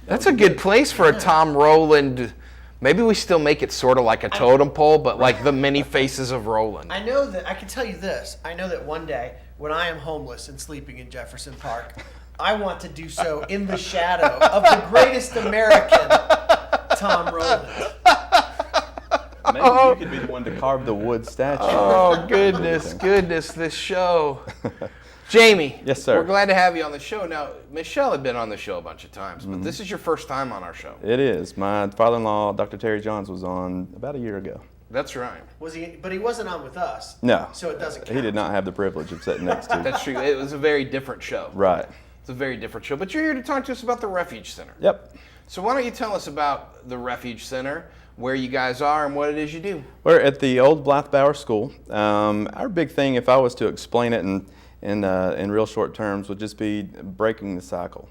That's a good place for a Tom Rowland. Maybe we still make it sort of like a totem pole, but like the many faces of Rowland. I know that, I can tell you this. I know that one day when I am homeless and sleeping in Jefferson Park, I want to do so in the shadow of the greatest American, Tom Rowland. Maybe you could be the one to carve the wood statue. Oh, goodness, this show. Jamie. Yes, sir. We're glad to have you on the show. Now, Michelle had been on the show a bunch of times, but this is your first time on our show. It is. My father-in-law, Dr. Terry Johns, was on about a year ago. That's right. Was he? But he wasn't on with us. No. So it doesn't count. He did not have the privilege of sitting next to. That's true. It was a very different show. Right. It's a very different show. But you're here to talk to us about the Refuge Center. Yep. So why don't you tell us about the Refuge Center, where you guys are, and what it is you do? We're at the old Blythe-Bauer School. Our big thing, if I was to explain it in real short terms, would just be breaking the cycle.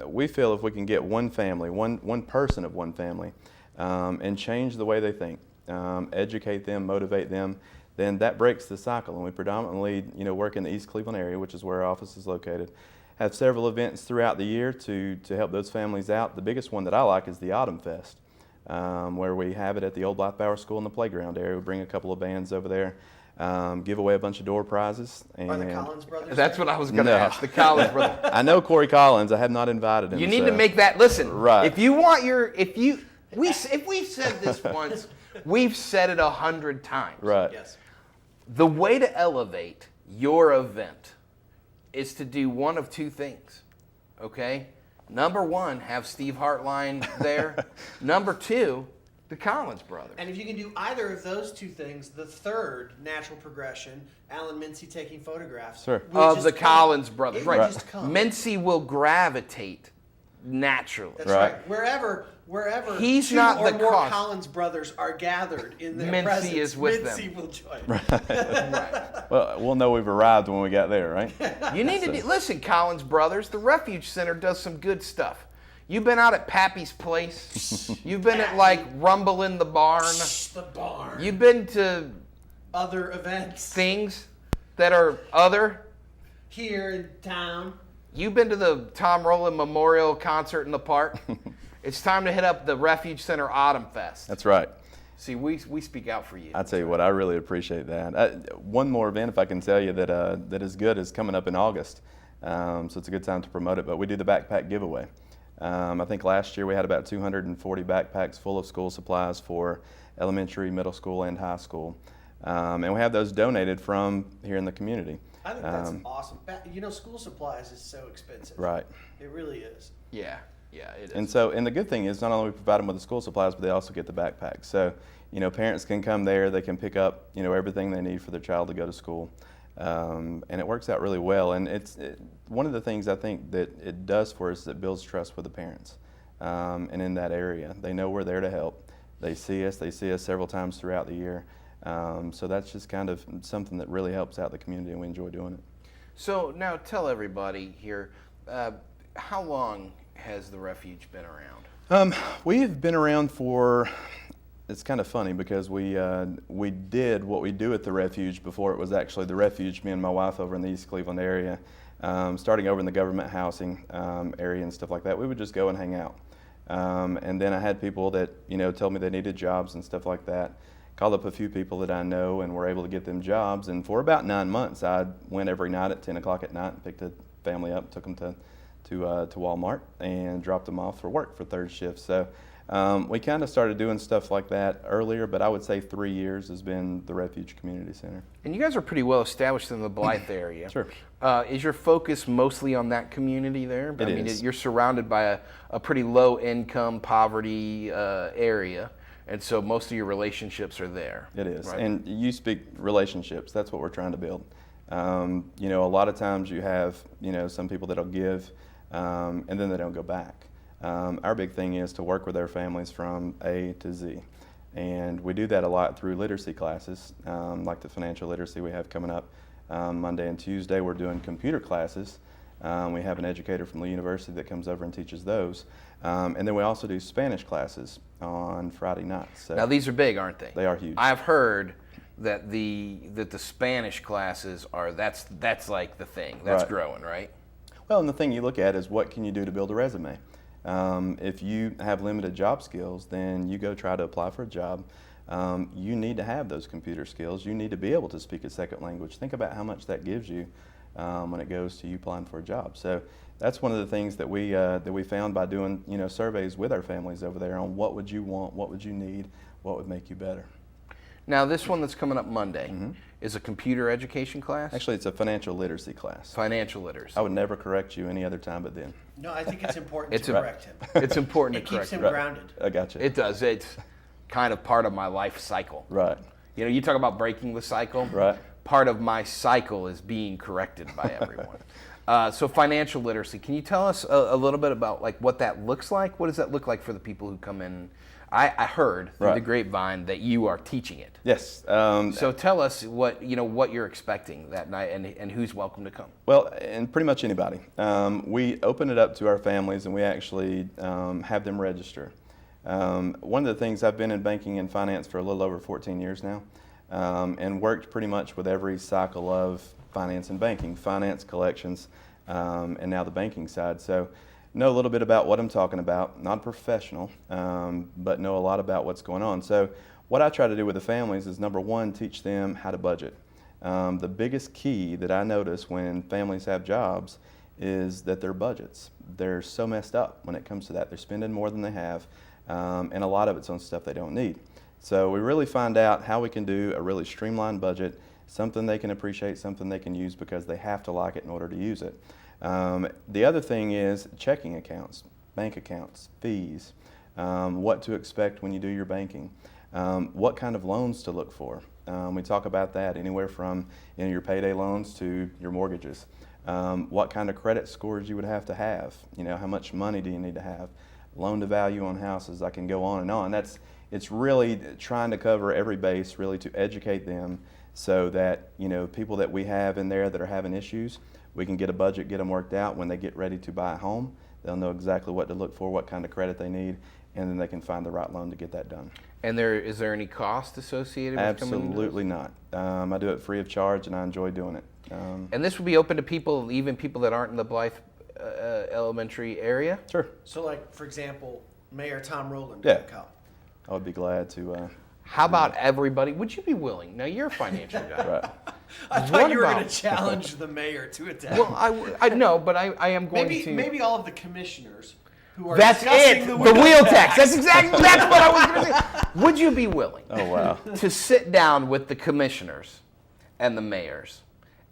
We feel if we can get one family, one person of one family, and change the way they think, educate them, motivate them, then that breaks the cycle. And we predominantly, work in the East Cleveland area, which is where our office is located. Have several events throughout the year to help those families out. The biggest one that I like is the Autumn Fest, where we have it at the old Blythe-Bauer School in the playground area. We bring a couple of bands over there, give away a bunch of door prizes. Are the Collins brothers? That's there? what I was going to ask. The Collins brothers. I know Corey Collins. I have not invited him. You need to make that. Listen. Right. If you want if we've said this once, we've said it 100 times. Right. Yes. The way to elevate your event is to do one of two things. Okay. Number one, have Steve Hartline there. Number two, the Collins brothers. And if you can do either of those two things, the third natural progression, Alan Mincy taking photographs, Sure. will Of just the come. Collins brothers, It right? will just come. Mincy will gravitate naturally. That's Right. right. Wherever He's two not or the more cause. Collins brothers are gathered in their Mincy presence, is with Mincy them. will join. Right. Well, we'll know we've arrived when we get there, right? You need to listen, Collins brothers. The Refuge Center does some good stuff. You've been out at Pappy's Place. You've been at like Rumble in the Barn. The barn. You've been to Other events things that are other. here in town. You've been to the Tom Rowland Memorial Concert in the park. It's time to hit up the Refuge Center Autumn Fest. That's right. See, we speak out for you. I tell you what, I really appreciate that. One more event, if I can tell you, that is good, is coming up in August. So it's a good time to promote it. But we do the backpack giveaway. I think last year we had about 240 backpacks full of school supplies for elementary, middle school, and high school. And we have those donated from here in the community. I think that's awesome. School supplies is so expensive. Right. It really is. Yeah, it is. And the good thing is not only we provide them with the school supplies, but they also get the backpacks. So, parents can come there, they can pick up, everything they need for their child to go to school. And it works out really well. And one of the things I think that it does for us is it builds trust with the parents. And in that area, they know we're there to help. They see us several times throughout the year. So that's just kind of something that really helps out the community, and we enjoy doing it. So now tell everybody here, how long has the Refuge been around? We've been around for, it's kind of funny because we did what we do at the Refuge before it was actually the Refuge, me and my wife over in the East Cleveland area, starting over in the government housing area and stuff like that. We would just go and hang out. And then I had people that, told me they needed jobs and stuff like that. Called up a few people that I know and were able to get them jobs. And for about 9 months, I went every night at 10 o'clock at night and picked a family up, took them to Walmart and dropped them off for work for third shift. So we kind of started doing stuff like that earlier, but I would say 3 years has been the Refuge Community Center. And you guys are pretty well established in the Blythe area. Sure. Is your focus mostly on that community there? It is. You're surrounded by a pretty low income, poverty area. And so most of your relationships are there. It is. Right? And you speak relationships. That's what we're trying to build. A lot of times you have, some people that'll give and then they don't go back. Our big thing is to work with their families from A to Z. And we do that a lot through literacy classes, like the financial literacy we have coming up Monday and Tuesday. We're doing computer classes. We have an educator from the university that comes over and teaches those. And then we also do Spanish classes on Friday nights. So now these are big, aren't they? They are huge. I've heard that the Spanish classes are that's like the thing that's Right. growing, right? Well, and the thing you look at is what can you do to build a resume. If you have limited job skills, then you go try to apply for a job. You need to have those computer skills. You need to be able to speak a second language. Think about how much that gives you when it goes to you applying for a job. So that's one of the things that we found by doing surveys with our families over there on what would you want, what would you need, what would make you better. Now this one that's coming up Monday is a computer education class? Actually, it's a financial literacy class. Financial literacy. I would never correct you any other time but then. No, I think it's important It's to correct him. It's important It to keeps correct him you. grounded. I got you. It does. kind of part of my life cycle. Right. You know, you talk about breaking the cycle. Right. Part of my cycle is being corrected by everyone. So financial literacy, can you tell us a little bit about like what that looks like? What does that look like for the people who come in? I heard through the grapevine that you are teaching it. Yes. So tell us what you're expecting that night and who's welcome to come. Well, and pretty much anybody. We open it up to our families, and we actually have them register. One of the things, I've been in banking and finance for a little over 14 years now, and worked pretty much with every cycle of finance and banking, finance, collections, and now the banking side. So know a little bit about what I'm talking about. Not a professional, but know a lot about what's going on. So what I try to do with the families is, number one, teach them how to budget. The biggest key that I notice when families have jobs is that their budgets, they're so messed up when it comes to that. They're spending more than they have, and a lot of it's on stuff they don't need. So we really find out how we can do a really streamlined budget, something they can appreciate, something they can use because they have to like it in order to use it. The other thing is checking accounts, bank accounts, fees, what to expect when you do your banking, what kind of loans to look for. We talk about that anywhere from your payday loans to your mortgages. What kind of credit scores you would have to have, how much money do you need to have, loan to value on houses. I can go on and on. It's really trying to cover every base, really to educate them so that people that we have in there that are having issues, we can get a budget, get them worked out. When they get ready to buy a home, they'll know exactly what to look for, what kind of credit they need, and then they can find the right loan to get that done. And is there any cost associated with coming into this? Absolutely not. I do it free of charge, and I enjoy doing it. And this would be open to people, even people that aren't in the Blythe elementary area? Sure. So, like, for example, Mayor Tom Rowland Yeah. could come. I would be glad to. How about everybody? Would you be willing? Now, you're a financial guy. Right. I thought What you were going about- to challenge the mayor to attend. Well, I know, but I am going to. Maybe all of the commissioners who are That's discussing it. the The wheel tax. That's what I was going to say. Would you be willing Oh, wow. to sit down with the commissioners and the mayors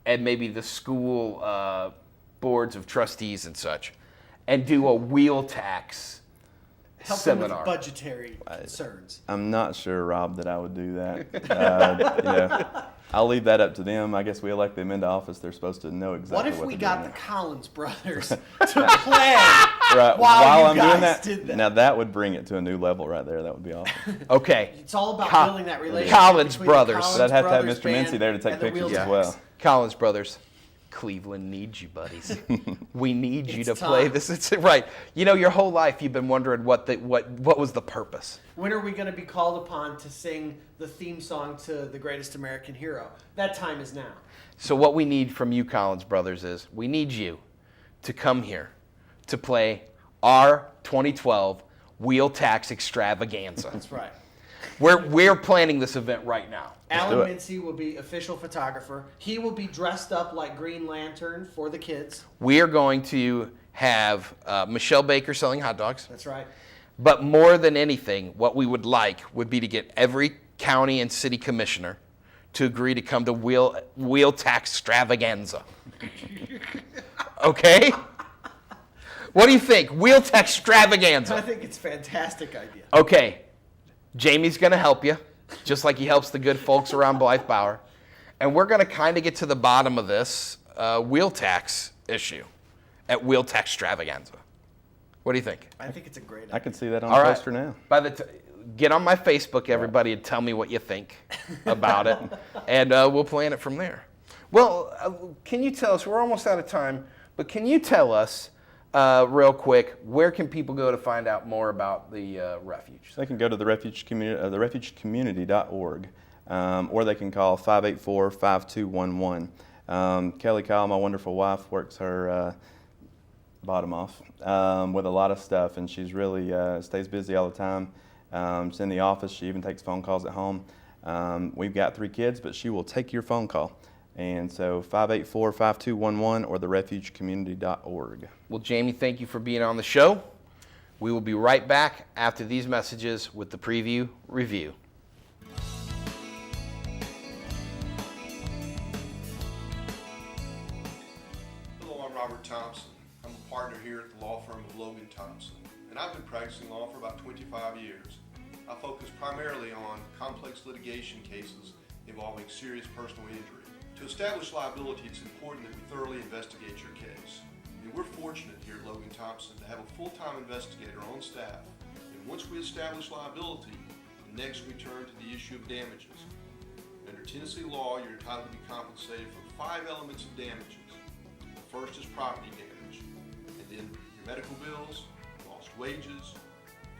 and maybe the school boards of trustees and such and do a wheel tax Help them seminar? with budgetary concerns. I'm not sure, Rob, that I would do that. I'll leave that up to them. I guess we elect them into office. They're supposed to know exactly What what if we they're got doing. the Collins brothers to play Right. while you I'm guys doing that, did that? now that would bring it to a new level right there. That would be awesome. Okay. It's all about Co- building that relationship. Collins between the brothers. Collins But I'd have to have Brothers Mr. Mincy band there to take and the pictures Wheel as Tax. well. Collins brothers. Cleveland needs you, buddies. We need you It's to play time. this. It's right. Your whole life you've been wondering what was the purpose. When are we going to be called upon to sing the theme song to The Greatest American Hero? That time is now. So what we need from you, Collins brothers, is we need you to come here to play our 2012 Wheel Tax Extravaganza. That's right. We're planning this event right now. do Alan it. Mincy will be official photographer. He will be dressed up like Green Lantern for the kids. We are going to have Michelle Baker selling hot dogs. That's right. But more than anything, what we would like would be to get every county and city commissioner to agree to come to Wheel Tax Extravaganza. Okay? What do you think? Wheel Tax I Extravaganza. think it's a fantastic idea. Okay. Jamie's going to help you, just like he helps the good folks around Blythe Bower. And we're going to kind of get to the bottom of this wheel tax issue at Wheel Tax Extravaganza. What do you think? I think it's a great idea. I can see that on All the right. poster now. Get on my Facebook, everybody, and tell me what you think about it, and we'll plan it from there. Well, can you tell us? We're almost out of time, but can you tell us real quick where can people go to find out more about the refuge? They can go to the refugecommunity.org, or they can call 584-5211. Kelly Kyle, my wonderful wife, works her bottom off with a lot of stuff, and she's really stays busy all the time. She's in the office. She even takes phone calls at home. We've got 3 kids, but she will take your phone call. And so 584-5211 or therefugecommunity.org. Well, Jamie, thank you for being on the show. We will be right back after these messages with the preview review. Hello, I'm Robert Thompson. I'm a partner here at the law firm of Logan Thompson, and I've been practicing law for about 25 years. I focus primarily on complex litigation cases involving serious personal injury. To establish liability, it's important that we thoroughly investigate your case. And we're fortunate here at Logan Thompson to have a full-time investigator on staff. And once we establish liability, next we turn to the issue of damages. Under Tennessee law, you're entitled to be compensated for 5 elements of damages. The first is property damage, and then your medical bills, lost wages,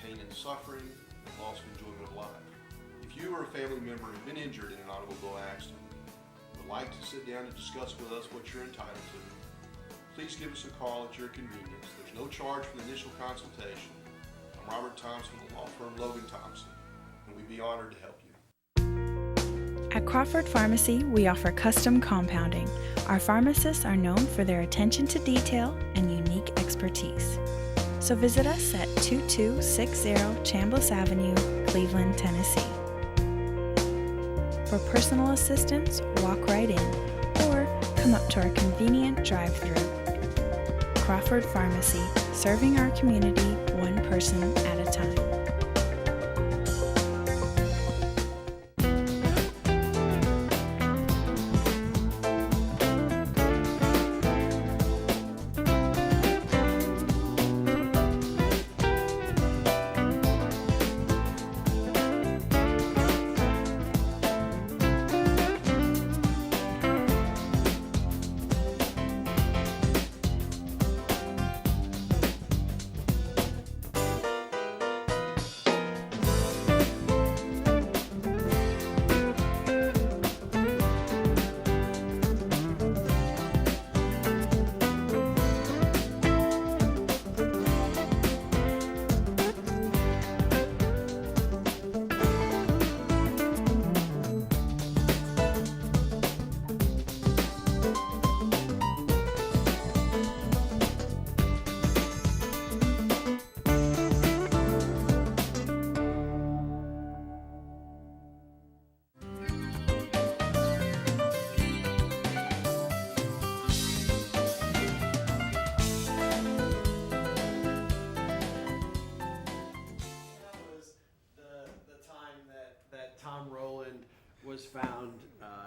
pain and suffering, and loss of enjoyment of life. If you or a family member have been injured in an automobile accident, would like to sit down and discuss with us what you're entitled to, please give us a call at your convenience. There's no charge for the initial consultation. I'm Robert Thompson with the law firm Logan Thompson, and we'd be honored to help you. At Crawford Pharmacy, we offer custom compounding. Our pharmacists are known for their attention to detail and unique expertise. So visit us at 2260 Chambliss Avenue, Cleveland, Tennessee. For personal assistance, walk right in or come up to our convenient drive-thru. Crawford Pharmacy, serving our community one person at a time. Was found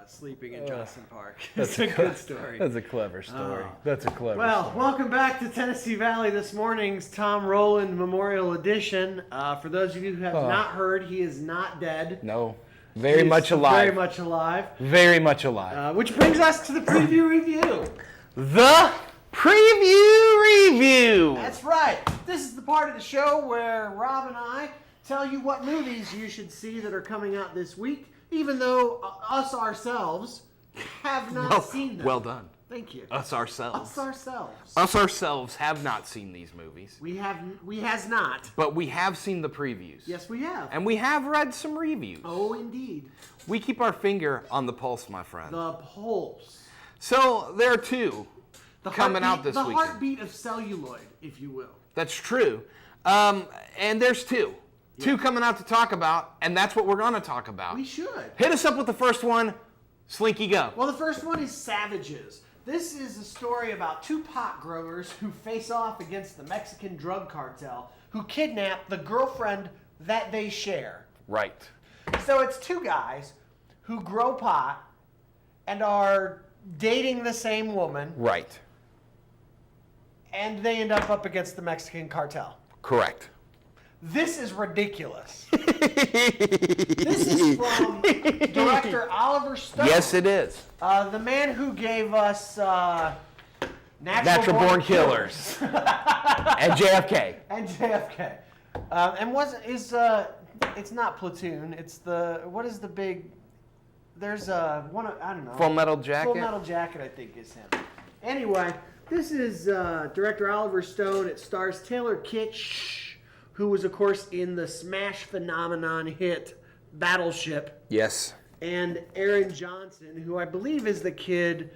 sleeping in Johnson Park. It's a good story. That's a clever story. That's a clever Well, story. welcome back to Tennessee Valley this morning's Tom Rowland Memorial Edition. For those of you who have not heard, he is not dead. No. Very He is much alive. Very much alive. Very much alive. Which brings us to the preview review. The preview review. That's right. This is the part of the show where Rob and I tell you what movies you should see that are coming out this week, even though us ourselves have not seen them. Well done. Thank you. Us ourselves. Us ourselves. Us ourselves have not seen these movies. We has not. But we have seen the previews. Yes, we have. And we have read some reviews. Oh, indeed. We keep our finger on the pulse, my friend. The pulse. So there are two coming out this weekend. The heartbeat of celluloid, if you will. That's true. And there's two. Yeah. Two coming out to talk about, and that's what we're going to talk about. We should. Hit us up with the first one. Slinky, go. Well, the first one is Savages. This is a story about two pot growers who face off against the Mexican drug cartel who kidnap the girlfriend that they share. Right. So it's two guys who grow pot and are dating the same woman. Right. And they end up against the Mexican cartel. Correct. This is ridiculous. This is from director Oliver Stone. Yes, it is. The man who gave us Natural Born Killers. And JFK. And JFK. It's not Platoon. It's what is the big? There's one. I don't know. Full Metal Jacket. Full Metal Jacket, I think, is him. Anyway, this is director Oliver Stone. It stars Taylor Kitsch, who was, of course, in the smash phenomenon hit Battleship. Yes. And Aaron Johnson, who I believe is the kid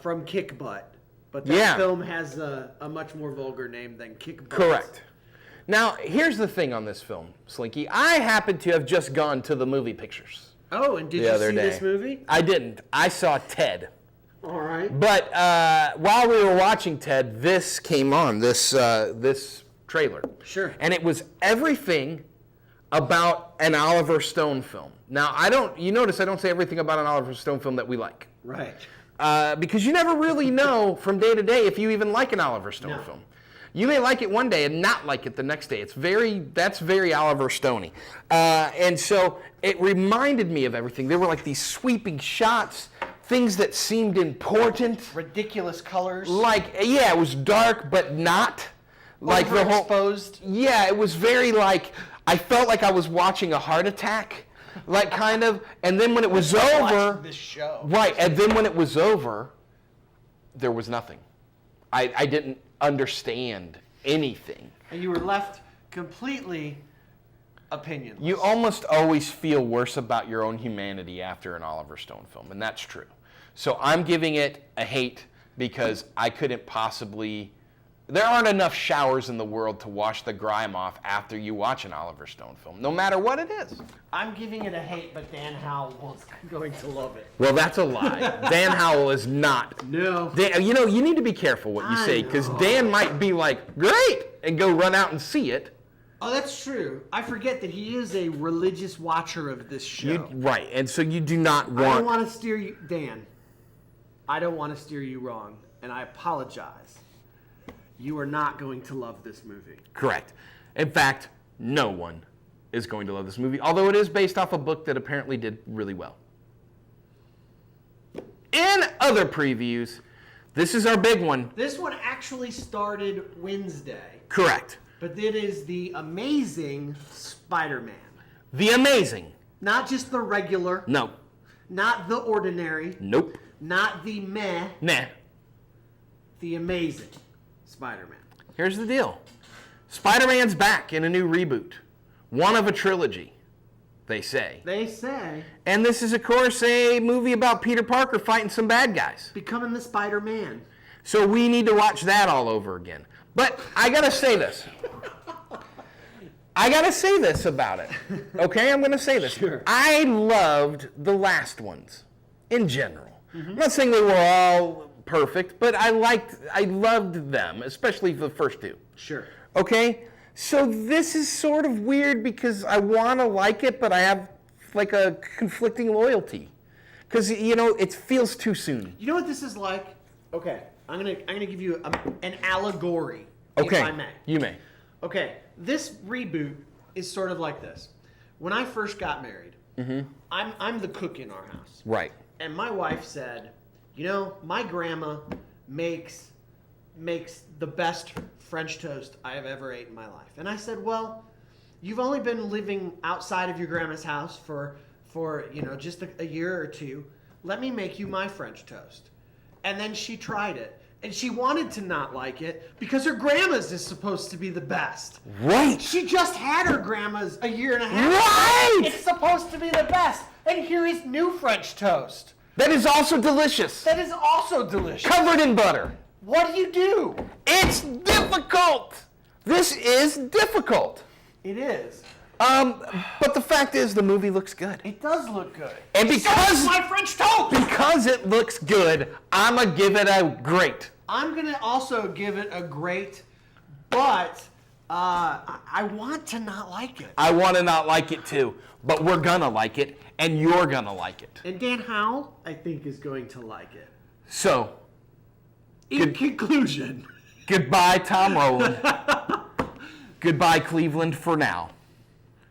from Kick Butt. But that film has a much more vulgar name than Kick Butt. Correct. Now, here's the thing on this film, Slinky. I happen to have just gone to the movie pictures. Oh, and did you see this movie? I didn't. I saw Ted. All right. But while we were watching Ted, this came on, this trailer. Sure. And it was everything about an Oliver Stone film. Now, you notice I don't say everything about an Oliver Stone film that we like. Right. Because you never really know from day to day if you even like an Oliver Stone film. You may like it one day and not like it the next day. That's very Oliver Stoney. And so it reminded me of everything. There were like these sweeping shots, things that seemed important. Ridiculous colors. Like, yeah, it was dark, but not. Like the whole exposed. Yeah, it was very like, I felt like I was watching a heart attack. Like kind of, and then when it was over, This show. right, and then when it was over, there was nothing. I didn't understand anything. And you were left completely opinionless. You almost always feel worse about your own humanity after an Oliver Stone film, and that's true. So I'm giving it a hate because I couldn't possibly. There aren't enough showers in the world to wash the grime off after you watch an Oliver Stone film, no matter what it is. I'm giving it a hate, but Dan Howell is going to love it. Well, that's a lie. Dan Howell is not. No. Dan, you need to be careful what you say, because Dan might be like, great, and go run out and see it. Oh, that's true. I forget that he is a religious watcher of this show. Right, and so you do not want. I don't want to steer you, Dan. I don't want to steer you wrong, and I apologize. You are not going to love this movie. Correct. In fact, no one is going to love this movie, although it is based off a book that apparently did really well. In other previews, this is our big one. This one actually started Wednesday. Correct. But it is the Amazing Spider-Man. The Amazing. Not just the regular. No. Not the ordinary. Nope. Not the meh. Nah. The Amazing Spider-Man. Here's the deal. Spider-Man's back in a new reboot. One of a trilogy, they say. They say. And this is, of course, a movie about Peter Parker fighting some bad guys. Becoming the Spider-Man. So we need to watch that all over again. But I gotta say this. I gotta say this about it. Okay, I'm gonna say this. Sure. I loved the last ones in general. I'm not saying they were all perfect, but I loved them, especially the first two. Sure. Okay? So this is sort of weird because I want to like it, but I have like a conflicting loyalty. Because, it feels too soon. You know what this is like? Okay, I'm gonna give you an allegory, Okay, if I may. You may. Okay, this reboot is sort of like this. When I first got married, I'm the cook in our house. Right. And my wife said, my grandma makes the best French toast I have ever ate in my life. And I said, well, you've only been living outside of your grandma's house for just a year or two. Let me make you my French toast. And then she tried it. And she wanted to not like it because her grandma's is supposed to be the best. Right. She just had her grandma's a year and a half. Right. It's supposed to be the best. And here is new French toast. That is also delicious. That is also delicious. Covered in butter. What do you do? It's difficult. This is difficult. It is. But the fact is, the movie looks good. It does look good. And So because does my French toast. because it looks good, I'm gonna give it a great. I'm gonna also give it a great, but I want to not like it. I want to not like it too, but we're gonna like it, and you're gonna like it. And Dan Howell, I think, is going to like it. So, In conclusion, goodbye, Tom Rowland. Goodbye, Cleveland, for now.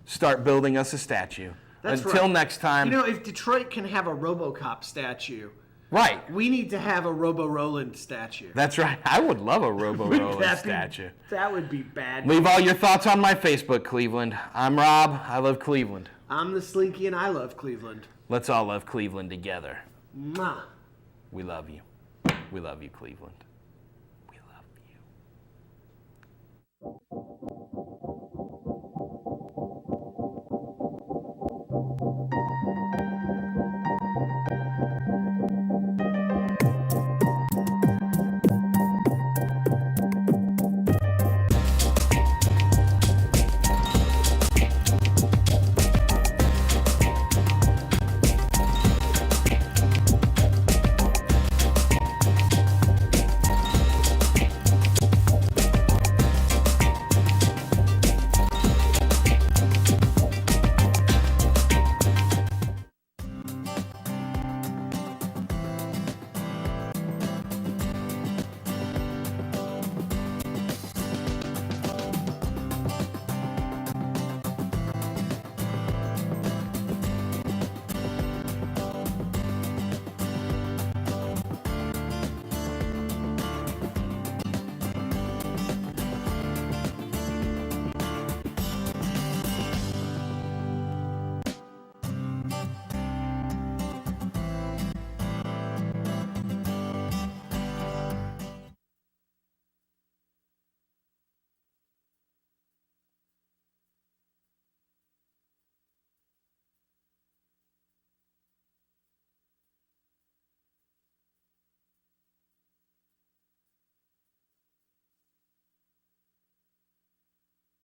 Start building us a statue. That's Until right. next time. if Detroit can have a RoboCop statue, Right. we need to have a Robo-Roland statue. That's right. I would love a Robo-Roland That'd be- statue. That would be bad. Leave all your thoughts on my Facebook, Cleveland. I'm Rob. I love Cleveland. I'm the Slinky, and I love Cleveland. Let's all love Cleveland together. Mwah. We love you. We love you, Cleveland.